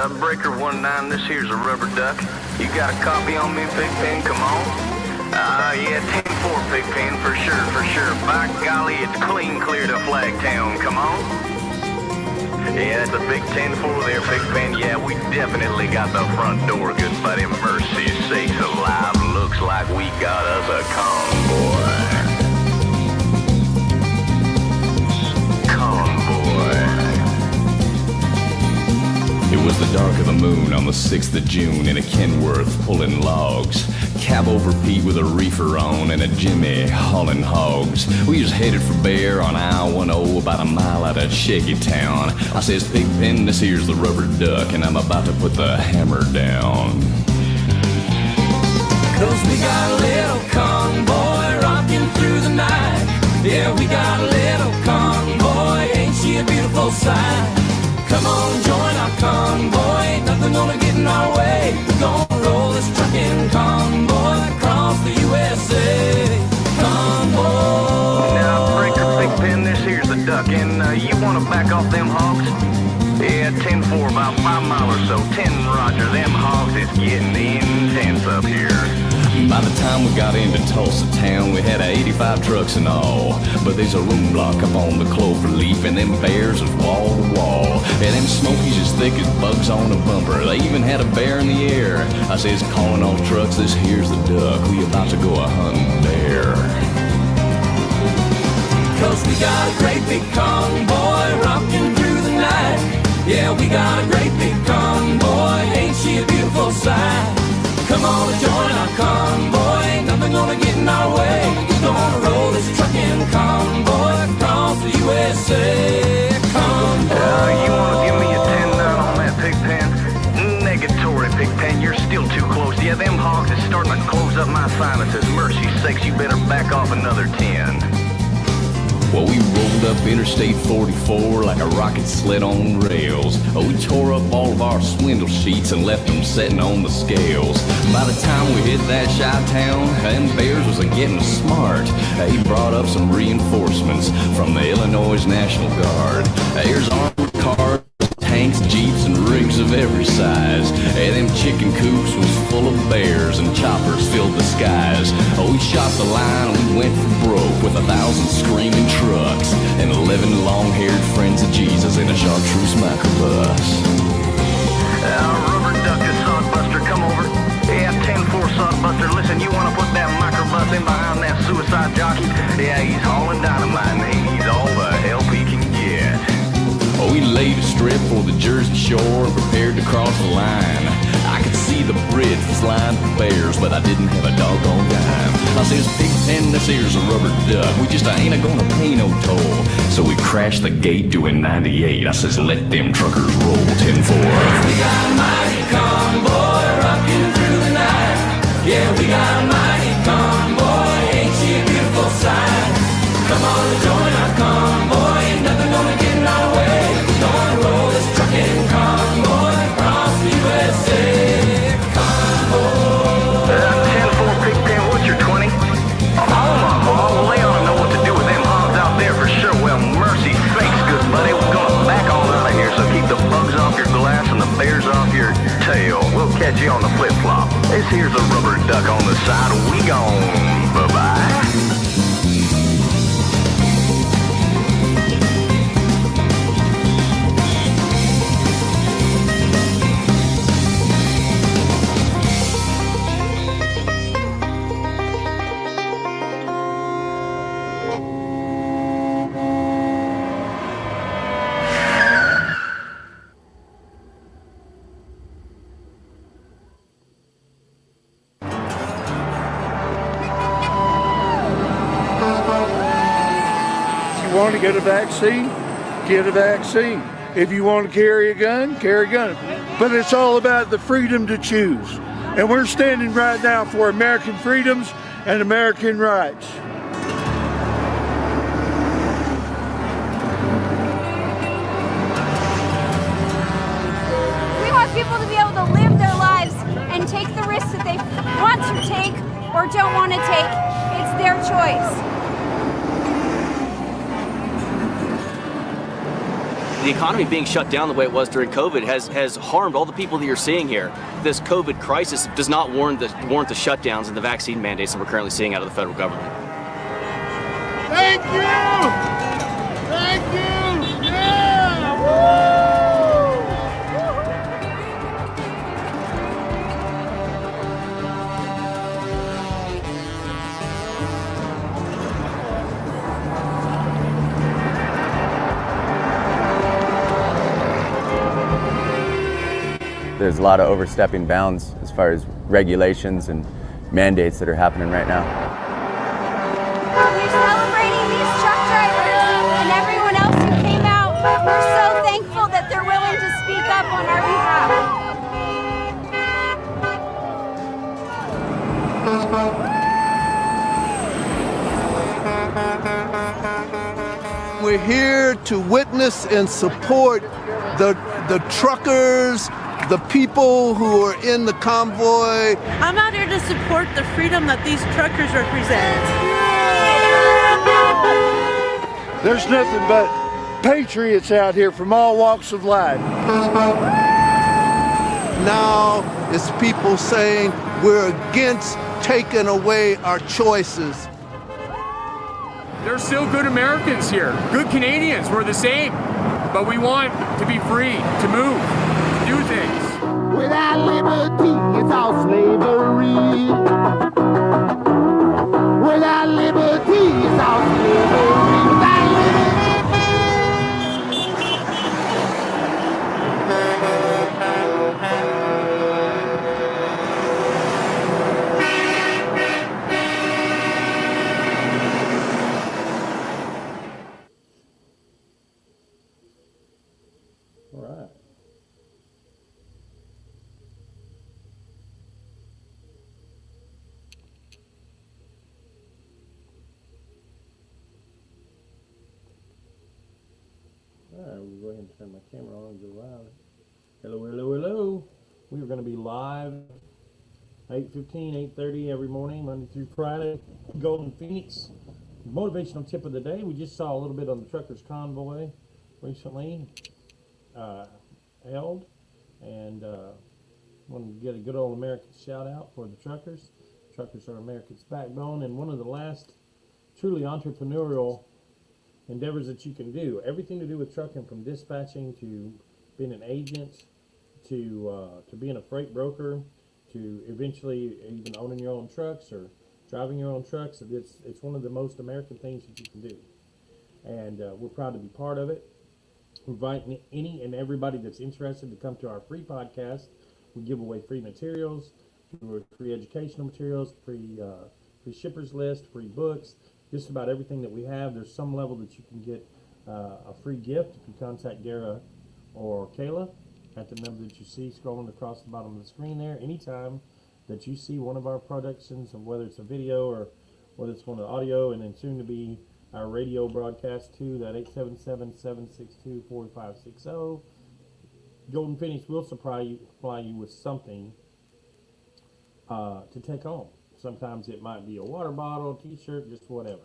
Breaker 19, this here's a rubber duck. You got a copy on me, Pigpen? Come on. Yeah, 10-4, Pigpen, for sure, for sure. By golly, it's clean clear to Flagtown. Come on. Yeah, it's a big 10-4 there, Pigpen. Yeah, we definitely got the front door, good buddy. Mercy sakes alive. Looks like we got us a convoy. It was the dark of the moon on the 6th of June in a Kenworth pulling logs. Cab over Pete with a reefer on and a Jimmy hauling hogs. We was headed for Bear on I-10 about a mile out of Shaky Town. I says, Pigpen, this here's the rubber duck and I'm about to put the hammer down. Cause we got a little convoy rocking through the night. Yeah, we got a little convoy, ain't she a beautiful sight? Come on, join our convoy, ain't nothing gonna get in our way. We're gonna roll this trucking convoy across the USA. Convoy. Now, Breaker, Pigpen, this here's the duck, and you wanna back off them hogs? Yeah, 10-4, about 5 miles or so. 10 Roger, them hogs is getting intense up here. By the time we got into Tulsa town, we had 85 trucks and all. But there's a room block up on the clover leaf, and them bears was wall to wall. And them smokies as thick as bugs on a bumper. They even had a bear in the air. I says, calling off trucks, this here's the duck. We about to go a-hunting bear. Cause we got a great big convoy rocking through the night. Yeah, we got a great big convoy, ain't she a beautiful sight? Come on and join our convoy, ain't nothing gonna get in our way. We're gonna roll this trucking convoy across the USA. Convoy. You wanna give me a 10-9 on that, Pigpen? Negatory, Pigpen, you're still too close. Yeah, them hogs is starting to close up my sinuses. Mercy sakes, you better back off another 10. Well, we rolled up Interstate 44 like a rocket sled on rails. We tore up all of our swindle sheets and left them setting on the scales. By the time we hit that Chi-Town, them bears was a-getting smart. They brought up some reinforcements from the Illinois National Guard. There's armored cars, tanks, jeeps, and rigs of every size. And them chicken coops was full of bears and choppers filled the skies. We shot the line, we went for broke with 1,000 screaming trucks and 11 long-haired friends of Jesus in a chartreuse microbus. Rubber duck to Sodbuster, come over. Yeah, 10-4 Sodbuster, listen, you wanna put that microbus in behind that suicide jockey? Yeah, he's hauling dynamite and he needs all the help he can get. We laid a strip for the Jersey Shore and prepared to cross the line. I could see the bridge was lined with bears, but I didn't have a doggone dime. I says, Pigpen, this here's a rubber duck. We just ain't a-gonna pay no toll. So we crashed the gate doing 98. I says, let them truckers roll 10-4. We got a mighty convoy rocking through the night. Yeah, we got a mighty convoy, ain't she a beautiful sight? Come on and join our convoy, ain't nothing gonna get in our way. Gonna roll this trucking convoy across the USA. Convoy. 10-4 Pigpen, what's your 20? Oh my God, Leon know what to do with them hogs out there for sure. Well, mercy sakes, good buddy, we're gonna back on out of here, so keep the bugs off your glass and the bears off your tail. We'll catch you on the flip-flop. This here's a rubber duck on the side. We gone. Bye-bye. Want to get a vaccine? Get a vaccine. If you want to carry a gun, carry a gun. But it's all about the freedom to choose. And we're standing right now for American freedoms and American rights. We want people to be able to live their lives and take the risks that they want to take or don't want to take. It's their choice. the economy being shut down the way it was during COVID has harmed all the people that you're seeing here. This COVID crisis does not warrant the shutdowns and the vaccine mandates that we're currently seeing out of the federal government. Thank you! Thank you! Yeah! Woo! There's a lot of overstepping bounds as far as regulations and mandates that are happening right now. We're celebrating these truck drivers and everyone else who came out. We're so thankful that they're willing to speak up on our behalf. We're here to witness and support the truckers, the people who are in the convoy. I'm out here to support the freedom that these truckers represent. There's nothing but patriots out here from all walks of life. Now it's people saying we're against taking away our choices. There's still good Americans here, good Canadians, we're the same. But we want to be free, to move, to do things. Without liberty, it's all slavery. Without liberty, it's all slavery. Without All right. All right, we'll go ahead and turn my camera on and go live. Hello, hello, hello. We are going to be live 8:15, 8:30 every morning, Monday through Friday. Golden Phoenix. Motivational tip of the day. We just saw a little bit on the Truckers Convoy recently held, and want to get a good old American shout out for the truckers. Truckers are America's backbone, and one of the last truly entrepreneurial endeavors that you can do. Everything to do with trucking, from dispatching to being an agent to being a freight broker to eventually even owning your own trucks or driving your own trucks. It's one of the most American things that you can do, and we're proud to be part of it. We're inviting any and everybody that's interested to come to our free podcast. We give away free materials, free educational materials, free shippers list, free books, just about everything that we have. There's some level that you can get a free gift if you contact Dara or Kayla at the number that you see scrolling across the bottom of the screen there. Anytime that you see one of our productions, of whether it's a video or whether it's one of the audio, and then soon to be our radio broadcast too, that 877-762-4560. Golden Phoenix will fly you with something to take home. Sometimes it might be a water bottle, t-shirt, just whatever.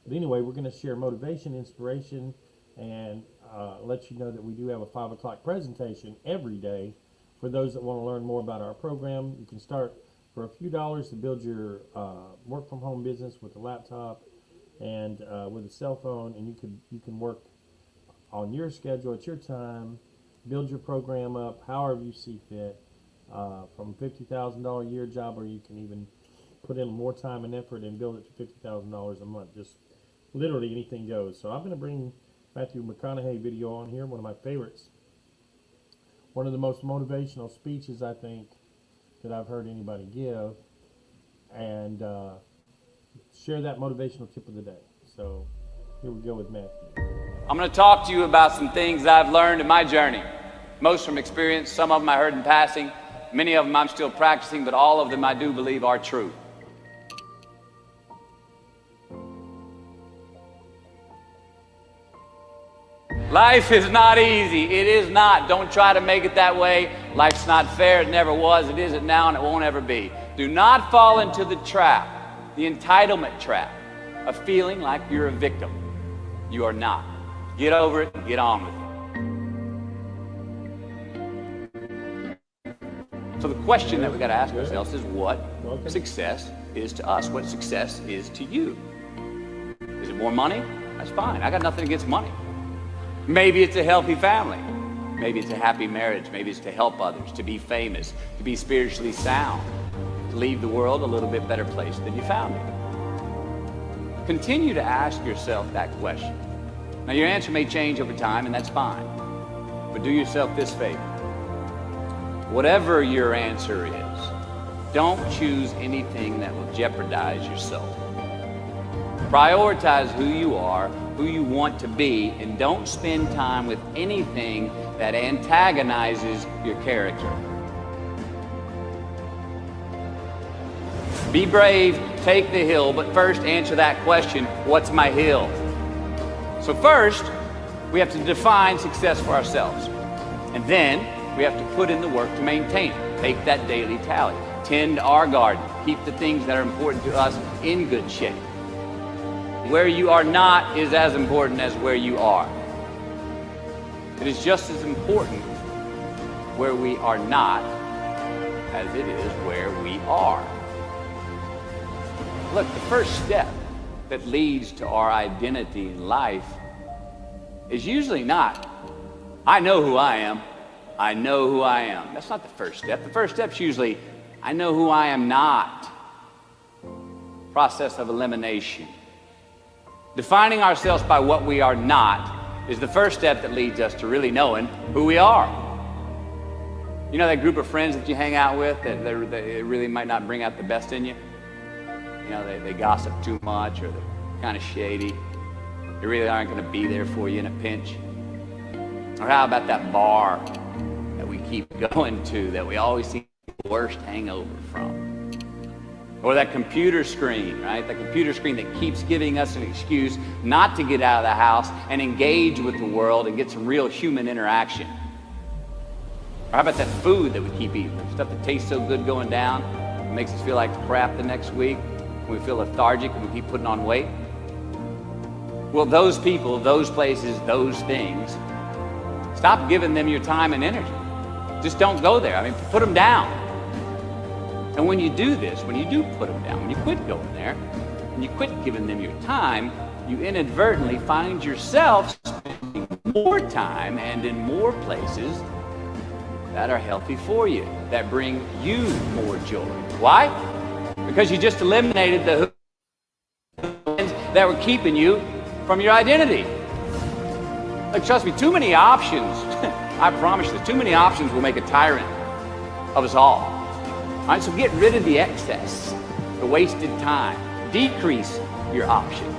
But anyway, we're going to share motivation, inspiration, and let you know that we do have a 5 o'clock presentation every day. For those that want to learn more about our program, you can start for a few dollars to build your work from home business with a laptop and with a cell phone, and you can work on your schedule at your time, build your program up however you see fit, from $50,000 a year job, or you can even put in more time and effort and build it to $50,000 a month. Just literally anything goes. So I'm going to bring Matthew McConaughey video on here, one of my favorites. One of the most motivational speeches, I think, that I've heard anybody give, and share that motivational tip of the day. So here we go with Matthew. I'm going to talk to you about some things I've learned in my journey. Most from experience, some of them I heard in passing, many of them I'm still practicing, but all of them I do believe are true. Life is not easy. It is not. Don't try to make it that way. Life's not fair. It never was. It isn't now, and it won't ever be. Do not fall into the trap, the entitlement trap, of feeling like you're a victim. You are not. Get over it and get on with it. So the question that we got to ask ourselves is what success is to us, what success is to you. Is it more money? That's fine. I got nothing against money. Maybe it's a healthy family. Maybe it's a happy marriage. Maybe it's to help others, to be famous, to be spiritually sound, to leave the world a little bit better place than you found it. Continue to ask yourself that question. Now, your answer may change over time, and that's fine. But do yourself this favor. Whatever your answer is, don't choose anything that will jeopardize yourself. Prioritize who you are, who you want to be, and don't spend time with anything that antagonizes your character. Be brave, take the hill, but first answer that question, what's my hill? So first, we have to define success for ourselves. And then we have to put in the work to maintain it. Take that daily tally. Tend our garden. Keep the things that are important to us in good shape. Where you are not is as important as where you are. It is just as important where we are not as it is where we are. Look, the first step that leads to our identity in life is usually not, I know who I am. I know who I am. That's not the first step. The first step's usually, I know who I am not. Process of elimination. Defining ourselves by what we are not is the first step that leads us to really knowing who we are. You know that group of friends that you hang out with that they really might not bring out the best in you? You know, they gossip too much, or they're kind of shady. They really aren't going to be there for you in a pinch. Or how about that bar that we keep going to that we always see the worst hangover from? Or that computer screen, right? The computer screen that keeps giving us an excuse not to get out of the house and engage with the world and get some real human interaction. Or how about that food that we keep eating? The stuff that tastes so good going down, it makes us feel like crap the next week. We feel lethargic and we keep putting on weight. Well, those people, those places, those things, stop giving them your time and energy. Just don't go there. I mean, put them down. And when you do this, when you do put them down, when you quit going there, when you quit giving them your time, you inadvertently find yourself spending more time and in more places that are healthy for you, that bring you more joy. Why? Because you just eliminated the that were keeping you from your identity. Like, trust me, too many options, I promise you, too many options will make a tyrant of us all. All right, so get rid of the excess, the wasted time. Decrease your options.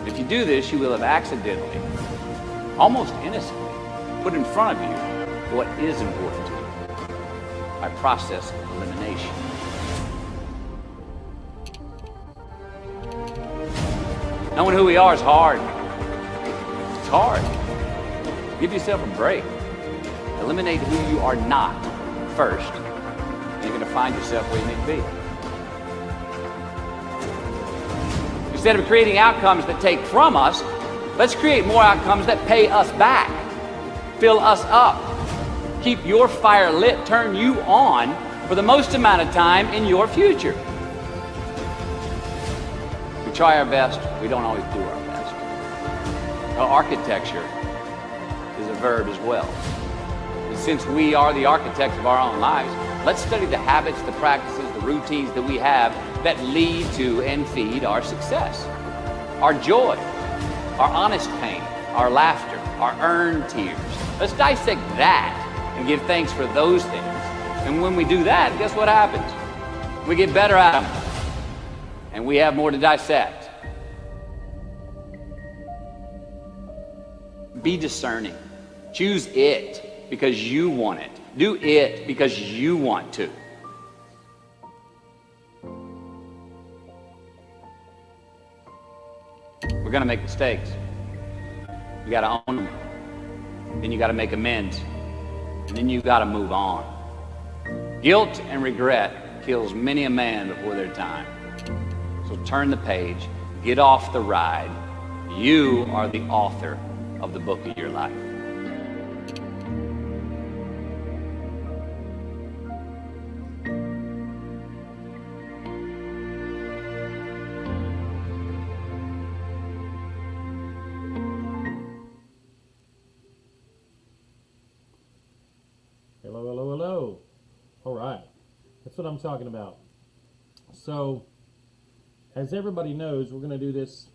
If you do this, you will have accidentally, almost innocently, put in front of you what is important to you by process of elimination. Knowing who we are is hard. It's hard. Give yourself a break. Eliminate who you are not first. You're going to find yourself where you need to be. Instead of creating outcomes that take from us, let's create more outcomes that pay us back, fill us up, keep your fire lit, turn you on for the most amount of time in your future. We try our best, we don't always do our best. Well, architecture is a verb as well. And since we are the architects of our own lives, let's study the habits, the practices, the routines that we have that lead to and feed our success. Our joy, our honest pain, our laughter, our earned tears. Let's dissect that and give thanks for those things. And when we do that, guess what happens? We get better at them. And we have more to dissect. Be discerning. Choose it because you want it. Do it because you want to. We're going to make mistakes. You got to own them. Then you got to make amends. And then you got to move on. Guilt and regret kills many a man before their time. So turn the page, get off the ride. You are the author of the book of your life. That's what I'm talking about. So, as everybody knows, we're going to do this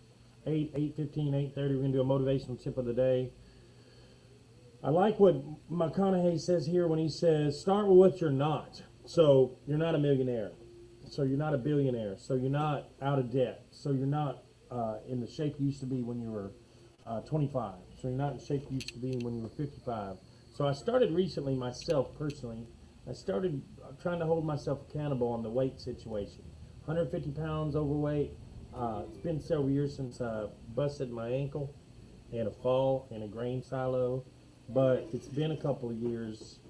8:15, 8:30. We're going to do a motivational tip of the day. I like what McConaughey says here when he says, start with what you're not. So, you're not a millionaire. So, you're not a billionaire. So, you're not out of debt. So, you're not in the shape you used to be when you were 25. So, you're not in the shape you used to be when you were 55. So, I started recently myself personally. I started trying to hold myself accountable on the weight situation. 150 pounds overweight. It's been several years since I busted my ankle in a fall in a grain silo. But it's been a couple of years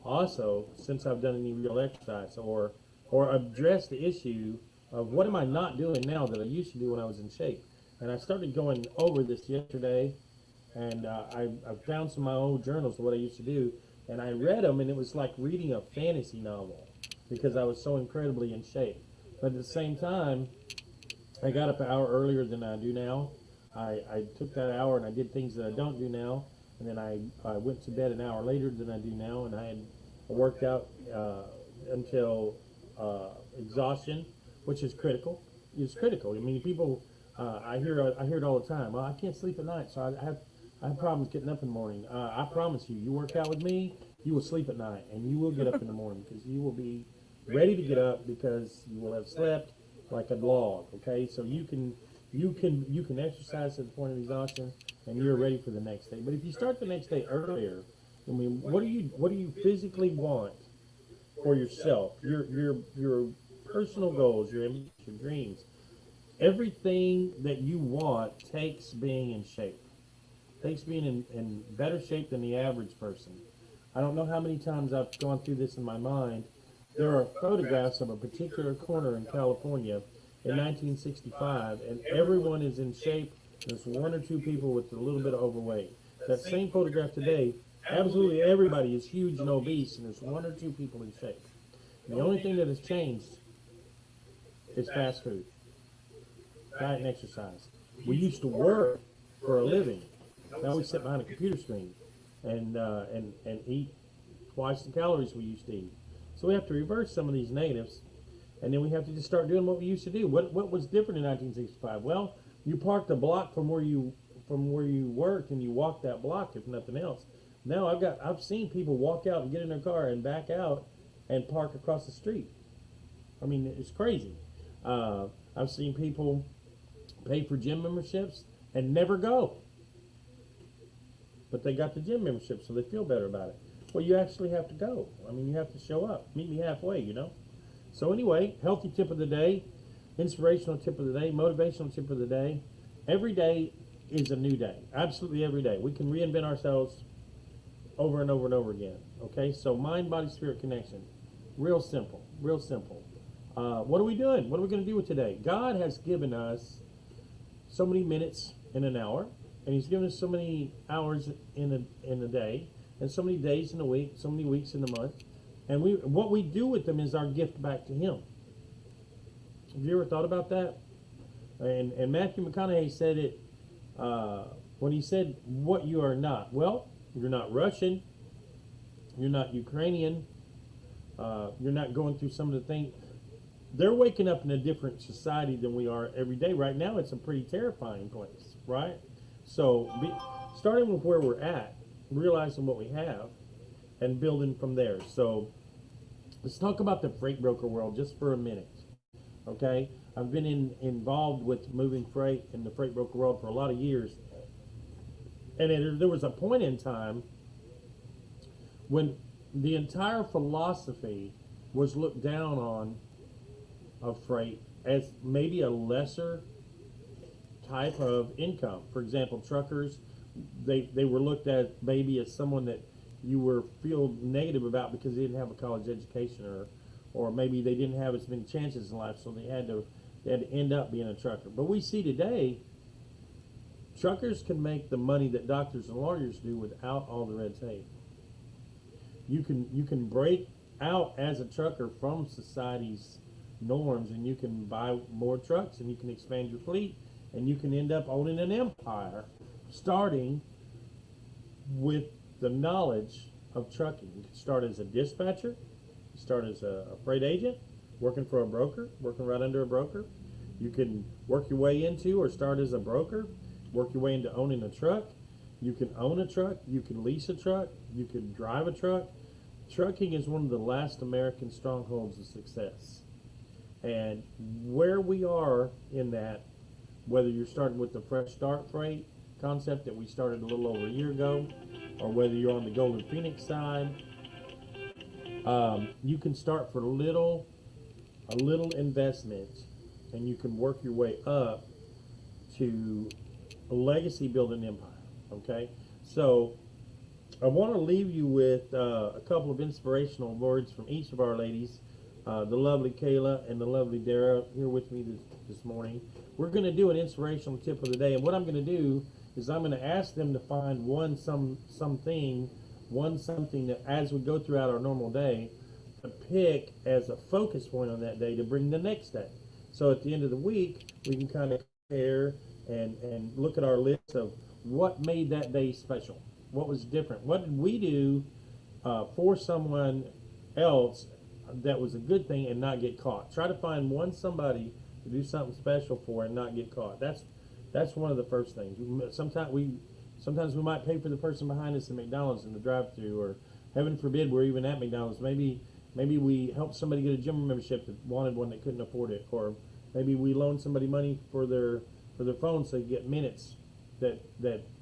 also since I've done any real exercise or addressed the issue of what am I not doing now that I used to do when I was in shape. And I started going over this yesterday, and I found some of my old journals of what I used to do, and I read them, and it was like reading a fantasy novel because I was so incredibly in shape. But at the same time, I got up an hour earlier than I do now. I took that hour and I did things that I don't do now. And then I went to bed an hour later than I do now, and I had worked out until exhaustion, which is critical. It's critical. I mean, people, I hear it all the time. Well, I can't sleep at night, so I have problems getting up in the morning. I promise you, you work out with me, you will sleep at night, and you will get up in the morning because you will be ready to get up because you will have slept like a log. Okay, so you can exercise to the point of exhaustion, and you're ready for the next day. But if you start the next day earlier, I mean, what do you physically want for yourself? Your personal goals, your ambitions, your dreams, everything that you want takes being in shape. Takes being in better shape than the average person. I don't know how many times I've gone through this in my mind. There are photographs of a particular corner in California in 1965, and everyone is in shape. There's one or two people with a little bit of overweight. That same photograph today, absolutely everybody is huge and obese, and there's one or two people in shape. And the only thing that has changed is fast food, diet and exercise. We used to work for a living. Now we sit behind a computer screen and eat twice the calories we used to eat. So we have to reverse some of these negatives, and then we have to just start doing what we used to do. What was different in 1965? Well, you parked a block from where you worked, and you walked that block, if nothing else. Now I've seen people walk out and get in their car and back out and park across the street. I mean, it's crazy. I've seen people pay for gym memberships and never go, but they got the gym membership, so they feel better about it. Well, you actually have to go. I mean, you have to show up. Meet me halfway, you know. So anyway, healthy tip of the day. Inspirational tip of the day, motivational tip of the day. Every day is a new day. Absolutely every day. We can reinvent ourselves over and over and over again. Okay, so mind, body, spirit connection. Real simple, real simple. What are we doing? What are we going to do with today? God has given us so many minutes in an hour, and He's given us so many hours in a day, and so many days in a week, so many weeks in a month. And what we do with them is our gift back to Him. Have you ever thought about that? And Matthew McConaughey said it when he said what you are not. Well, you're not Russian. You're not Ukrainian. You're not going through some of the things. They're waking up in a different society than we are every day. Right now, it's a pretty terrifying place, right? So starting with where we're at, realizing what we have, and building from there. So let's talk about the freight broker world just for a minute. Okay, I've been involved with moving freight in the freight broker world for a lot of years, and there was a point in time when the entire philosophy was looked down on of freight as maybe a lesser type of income. For example, truckers, they were looked at maybe as someone that you feel negative about because they didn't have a college education, or maybe they didn't have as many chances in life, so they had to end up being a trucker. But we see today, truckers can make the money that doctors and lawyers do without all the red tape. You can break out as a trucker from society's norms, and you can buy more trucks, and you can expand your fleet, and you can end up owning an empire, starting with the knowledge of trucking. You can start as a dispatcher, start as a freight agent, working for a broker, working right under a broker. You can work your way into or start as a broker, work your way into owning a truck. You can own a truck, you can lease a truck, you can drive a truck. Trucking is one of the last American strongholds of success. And where we are in that, whether you're starting with the Fresh Start Freight concept that we started a little over a year ago, or whether you're on the Golden Phoenix side, you can start for a little investment, and you can work your way up to a legacy building empire. Okay, so I want to leave you with a couple of inspirational words from each of our ladies, the lovely Kayla and the lovely Dara here with me this morning. We're going to do an inspirational tip of the day, and what I'm going to do is I'm going to ask them to find something that as we go throughout our normal day, to pick as a focus point on that day to bring the next day. So at the end of the week, we can kind of compare and look at our list of what made that day special. What was different? What did we do for someone else that was a good thing and not get caught? Try to find somebody to do something special for and not get caught. That's one of the first things. Sometimes we might pay for the person behind us at McDonald's in the drive-thru, or heaven forbid we're even at McDonald's. Maybe we helped somebody get a gym membership that wanted one that couldn't afford it, or maybe we loaned somebody money for their phone so they get minutes that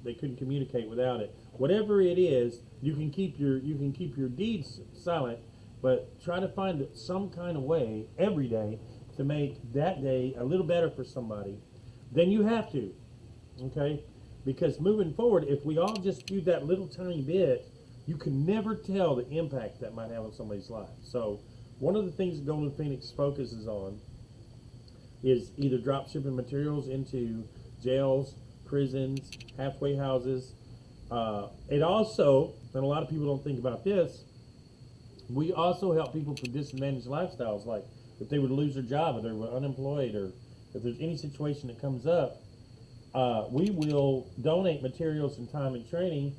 they couldn't communicate without it. Whatever it is, you can keep your deeds silent, but try to find some kind of way every day to make that day a little better for somebody. Then you have to, okay? Because moving forward, if we all just do that little tiny bit, you can never tell the impact that might have on somebody's life. So one of the things Golden Phoenix focuses on is either drop shipping materials into jails, prisons, halfway houses. It also, and a lot of people don't think about this, we also help people from disadvantaged lifestyles, like if they would lose their job, or they were unemployed, or if there's any situation that comes up, we will donate materials and time and training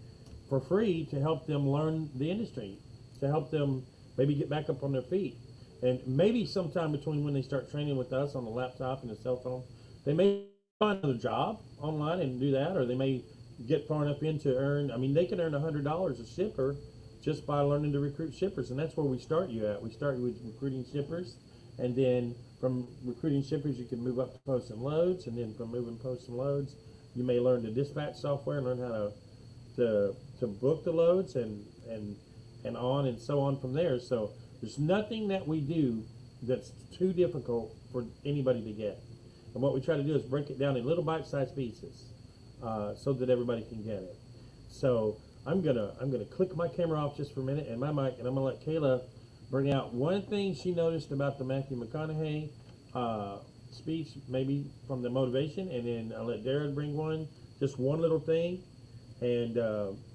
for free to help them learn the industry, to help them maybe get back up on their feet. And maybe sometime between when they start training with us on the laptop and the cell phone, they may find another job online and do that, or they may get far enough in to earn, they can earn $100 a shipper just by learning to recruit shippers. And that's where we start you at. We start you with recruiting shippers, and then from recruiting shippers, you can move up to posts and loads, and then from moving posts and loads, you may learn the dispatch software and learn how to book the loads and on and so on from there. So there's nothing that we do that's too difficult for anybody to get. And what we try to do is break it down in little bite-sized pieces so that everybody can get it. So I'm gonna click my camera off just for a minute and my mic, and I'm gonna let Kayla bring out one thing she noticed about the Matthew McConaughey speech, maybe from the motivation, and then I'll let Darren bring just one little thing, and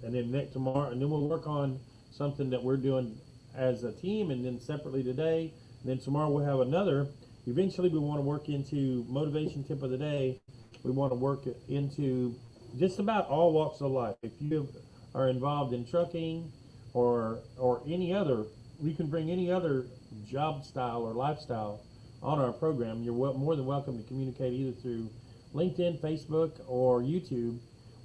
then tomorrow, and then we'll work on something that we're doing as a team, and then separately today, and then tomorrow we'll have another. Eventually we want to work into motivation tip of the day. We want to work into just about all walks of life. If you are involved in trucking or any other, we can bring any other job style or lifestyle on our program. You're more than welcome to communicate either through LinkedIn, Facebook, or YouTube.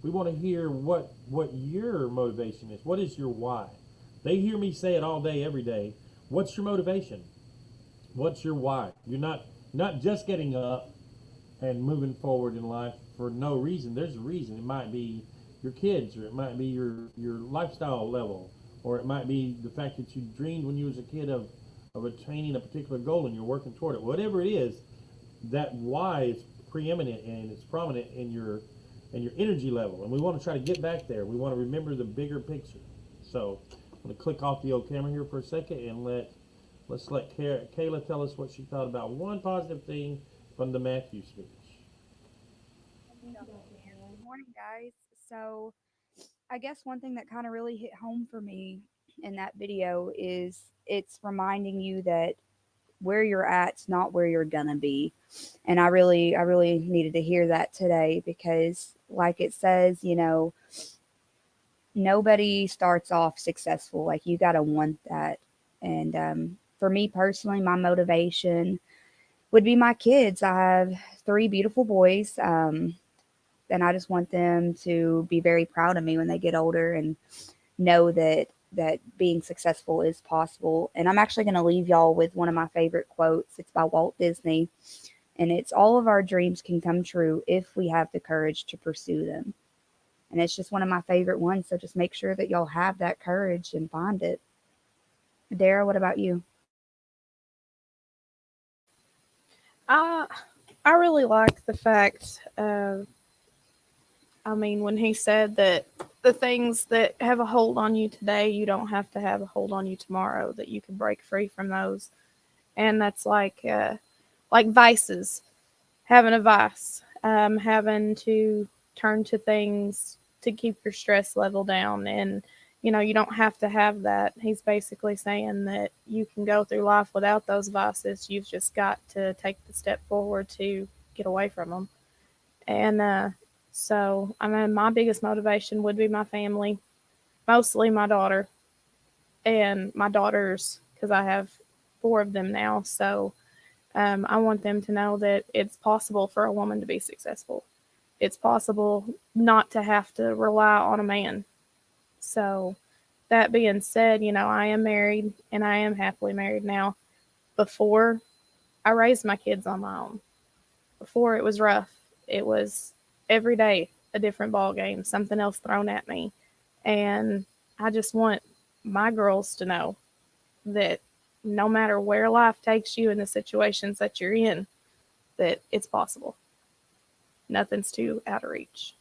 We want to hear what your motivation is. What is your why? They hear me say it all day, every day. What's your motivation? What's your why? You're not just getting up and moving forward in life for no reason. There's a reason. It might be your kids, or it might be your lifestyle level, or it might be the fact that you dreamed when you was a kid of attaining a particular goal and you're working toward it. Whatever it is, that why is preeminent and it's prominent in your energy level. And we want to try to get back there. We want to remember the bigger picture. So I'm going to click off the old camera here for a second and let's let Kayla tell us what she thought about one positive thing from the Matthew speech. Good morning, guys. So I guess one thing that kind of really hit home for me in that video is it's reminding you that where you're at's not where you're gonna be. And I really needed to hear that today, because like it says, nobody starts off successful. Like, you gotta want that. And for me personally, my motivation would be my kids. I have 3 beautiful boys, and I just want them to be very proud of me when they get older and know that being successful is possible. And I'm actually going to leave y'all with one of my favorite quotes. It's by Walt Disney, and it's all of our dreams can come true if we have the courage to pursue them. And it's just one of my favorite ones. So just make sure that y'all have that courage and find it. Dara, what about you? I I really like the fact I mean, when he said that the things that have a hold on you today, you don't have to have a hold on you tomorrow, that you can break free from those. And that's like vices, having a vice, having to turn to things to keep your stress level down. And, you don't have to have that. He's basically saying that you can go through life without those vices. You've just got to take the step forward to get away from them. And so, I mean, my biggest motivation would be my family, mostly my daughter and my daughters, because I have 4 of them now. So I want them to know that it's possible for a woman to be successful. It's possible not to have to rely on a man. So, that being said, I am married and I am happily married now. Before, I raised my kids on my own. Before, it was rough. It was every day a different ball game, something else thrown at me. And I just want my girls to know that no matter where life takes you in the situations that you're in, that it's possible. Nothing's too out of reach.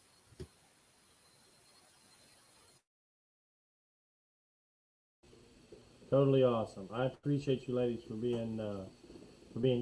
Totally awesome. I appreciate you ladies for being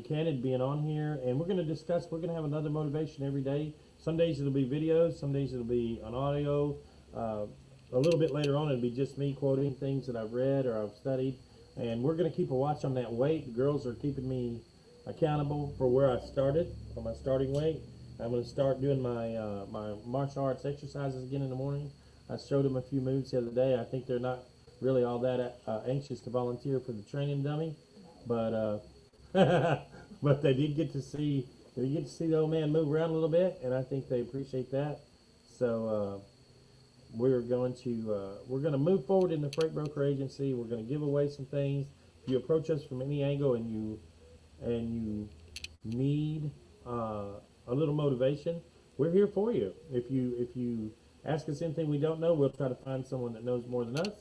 candid, being on here, and we're going to discuss. We're going to have another motivation every day. Some days it'll be videos, some days it'll be an audio. A little bit later on, it'll be just me quoting things that I've read or I've studied, and we're going to keep a watch on that weight. The girls are keeping me accountable for where I started, for my starting weight. I'm going to start doing my martial arts exercises again in the morning. I showed them a few moves the other day. I think they're not really all that anxious to volunteer for the training dummy, but but they get to see the old man move around a little bit, and I think they appreciate that. So we're going to move forward in the freight broker agency. We're going to give away some things. If you approach us from any angle and you need a little motivation, we're here for you. If you ask us anything we don't know, we'll try to find someone that knows more than us.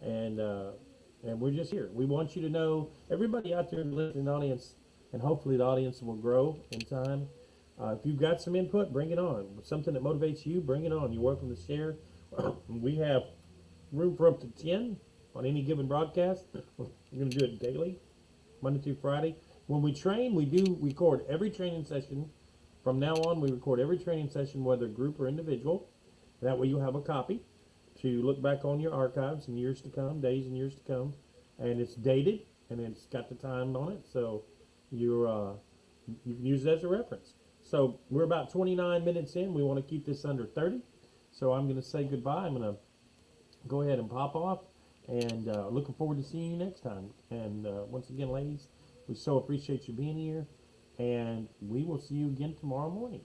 And we're just here. We want you to know, everybody out there in the listening audience, and hopefully the audience will grow in time. If you've got some input, bring it on. Something that motivates you, bring it on. You're welcome to share. We have room for up to 10 on any given broadcast. We're going to do it daily, Monday through Friday. When we train, we do record every training session. From now on, we record every training session, whether group or individual. That way you'll have a copy to look back on your archives in years to come, days and years to come. And it's dated, and it's got the time on it, so you can use it as a reference. So we're about 29 minutes in. We want to keep this under 30. So I'm going to say goodbye. I'm going to go ahead and pop off, and looking forward to seeing you next time. And once again, ladies, we so appreciate you being here, and we will see you again tomorrow morning.